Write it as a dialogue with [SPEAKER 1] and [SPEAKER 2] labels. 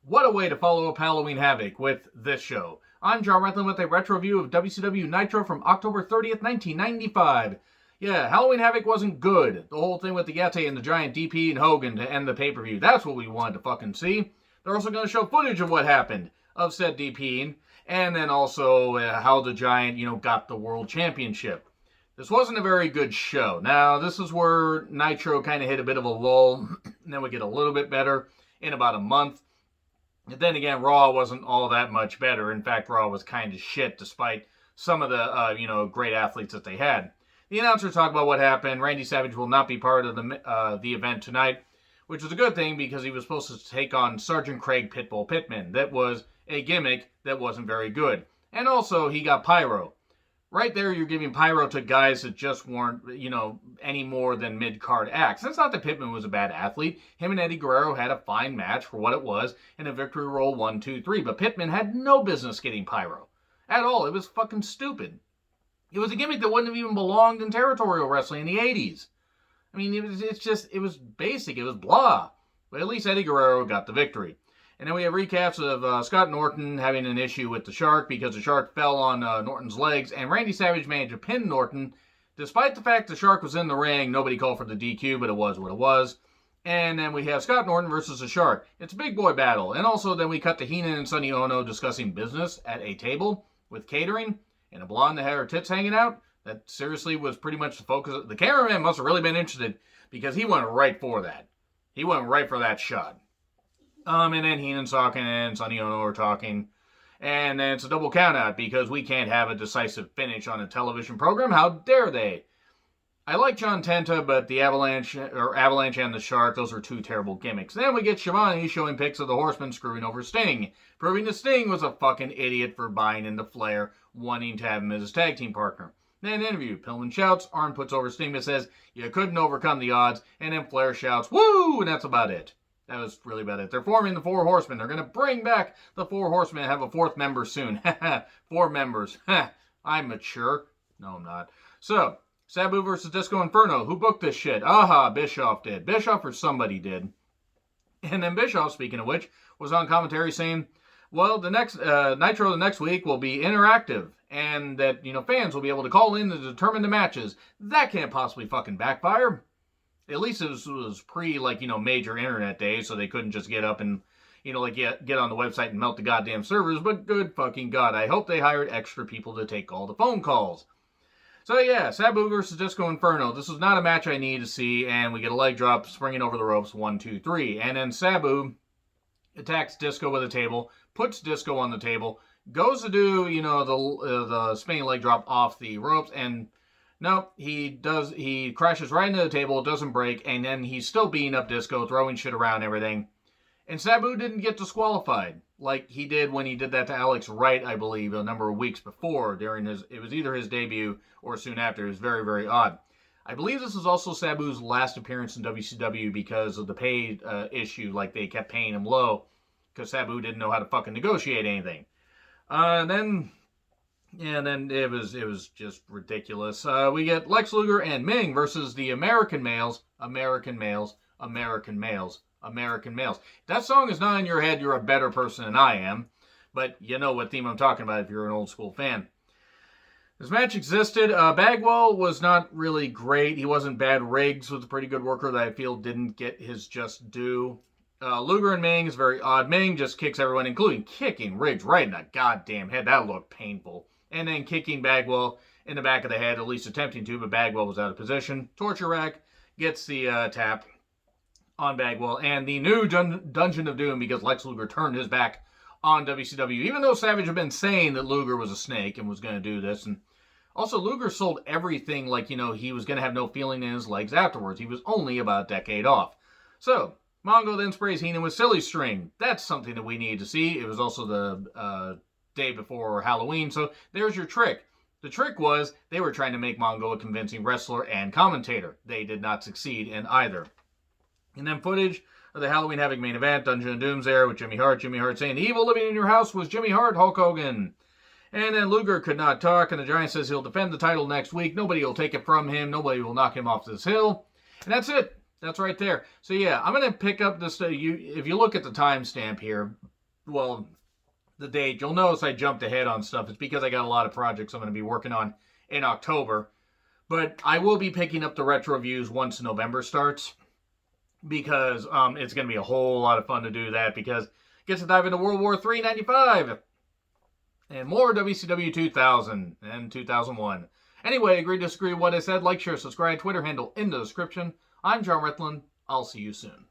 [SPEAKER 1] What a way to follow up Halloween Havoc with this show. I'm John Redland with a retro review of WCW Nitro from October 30th, 1995. Yeah, Halloween Havoc wasn't good. The whole thing with the Yeti and the giant DP and Hogan to end the pay-per-view, that's what we wanted to fucking see. They're also going to show footage of what happened, of said DPing, and then also how the giant, got the world championship. This wasn't a very good show. Now, this is where Nitro kind of hit a bit of a lull, and then we get a little bit better in about a month. And then again, Raw wasn't all that much better. In fact, Raw was kind of shit despite some of the, great athletes that they had. The announcers talk about what happened. Randy Savage will not be part of the event tonight, which was a good thing because he was supposed to take on Sergeant Craig Pitbull Pittman. That was a gimmick that wasn't very good. And also, he got Pyro. Right there, you're giving Pyro to guys that just weren't, any more than mid-card acts. That's not that Pittman was a bad athlete. Him and Eddie Guerrero had a fine match for what it was in a victory roll 1, 2, 3. But Pittman had no business getting Pyro. At all. It was fucking stupid. It was a gimmick that wouldn't have even belonged in territorial wrestling in the 80s. I mean, it was basic. It was blah. But at least Eddie Guerrero got the victory. And then we have recaps of Scott Norton having an issue with the Shark because the Shark fell on Norton's legs, and Randy Savage managed to pin Norton. Despite the fact the Shark was in the ring, nobody called for the DQ, but it was what it was. And then we have Scott Norton versus the Shark. It's a big boy battle. And also then we cut to Heenan and Sonny Ono discussing business at a table with catering and a blonde that had her tits hanging out. That seriously was pretty much the focus. The cameraman must have really been interested because he went right for that. He went right for that shot. And then Heenan's talking and Sonny Ono are talking. And then it's a double countout because we can't have a decisive finish on a television program. How dare they? I like John Tenta, but the Avalanche and the Shark, those are two terrible gimmicks. Then we get Shivani showing pics of the Horsemen screwing over Sting, proving that Sting was a fucking idiot for buying into Flair, wanting to have him as his tag team partner. Then interview, Pillman shouts, Arn puts over Sting but says, you couldn't overcome the odds, and then Flair shouts, woo, and that's about it. That was really about it. They're forming the Four Horsemen. They're going to bring back the Four Horsemen and have a fourth member soon. 4 members. I'm mature. No, I'm not. So, Sabu versus Disco Inferno. Who booked this shit? Aha, Bischoff did. Bischoff or somebody did. And then Bischoff, speaking of which, was on commentary saying, well, the next Nitro the next week will be interactive. And that, fans will be able to call in to determine the matches. That can't possibly fucking backfire. At least it was pre, major internet days, so they couldn't just get up and, get on the website and melt the goddamn servers. But good fucking God, I hope they hired extra people to take all the phone calls. So yeah, Sabu versus Disco Inferno. This is not a match I need to see, and we get a leg drop, springing over the ropes, 1, 2, 3. And then Sabu attacks Disco with a table, puts Disco on the table, goes to do, the spinning leg drop off the ropes, and no, he crashes right into the table, doesn't break, and then he's still beating up Disco, throwing shit around and everything. And Sabu didn't get disqualified, like he did when he did that to Alex Wright, I believe, a number of weeks before, it was either his debut or soon after. It was very, very odd. I believe this is also Sabu's last appearance in WCW because of the pay issue, like they kept paying him low, because Sabu didn't know how to fucking negotiate anything. Then it was just ridiculous. We get Lex Luger and Meng versus the American males. American males. American males. American males. If that song is not in your head, you're a better person than I am. But you know what theme I'm talking about if you're an old school fan. This match existed. Bagwell was not really great. He wasn't bad. Riggs was a pretty good worker that I feel didn't get his just due. Luger and Meng is very odd. Meng just kicks everyone, including kicking Riggs right in the goddamn head. That looked painful. And then kicking Bagwell in the back of the head, at least attempting to, but Bagwell was out of position. Torture Rack gets the tap on Bagwell, and the new Dungeon of Doom, because Lex Luger turned his back on WCW, even though Savage had been saying that Luger was a snake and was going to do this. And also, Luger sold everything like, he was going to have no feeling in his legs afterwards. He was only about a decade off. So, Mongo then sprays Heenan with Silly String. That's something that we need to see. It was also the day before Halloween, so there's your trick. The trick was they were trying to make Mongo a convincing wrestler and commentator. They did not succeed in either. And then footage of the Halloween Havoc main event, Dungeon of Doom's there with Jimmy Hart. Jimmy Hart saying, the evil living in your house was Jimmy Hart, Hulk Hogan. And then Luger could not talk, and the Giant says he'll defend the title next week. Nobody will take it from him. Nobody will knock him off this hill. And that's it. That's right there. So yeah, I'm going to pick up this. If you look at the timestamp here, the date. You'll notice I jumped ahead on stuff. It's because I got a lot of projects I'm going to be working on in October. But I will be picking up the retro reviews once November starts, because it's going to be a whole lot of fun to do that, because it gets to dive into World War III 95 and more WCW 2000 and 2001. Anyway, agree to disagree with what I said. Like, share, subscribe, Twitter handle in the description. I'm John Rethlin. I'll see you soon.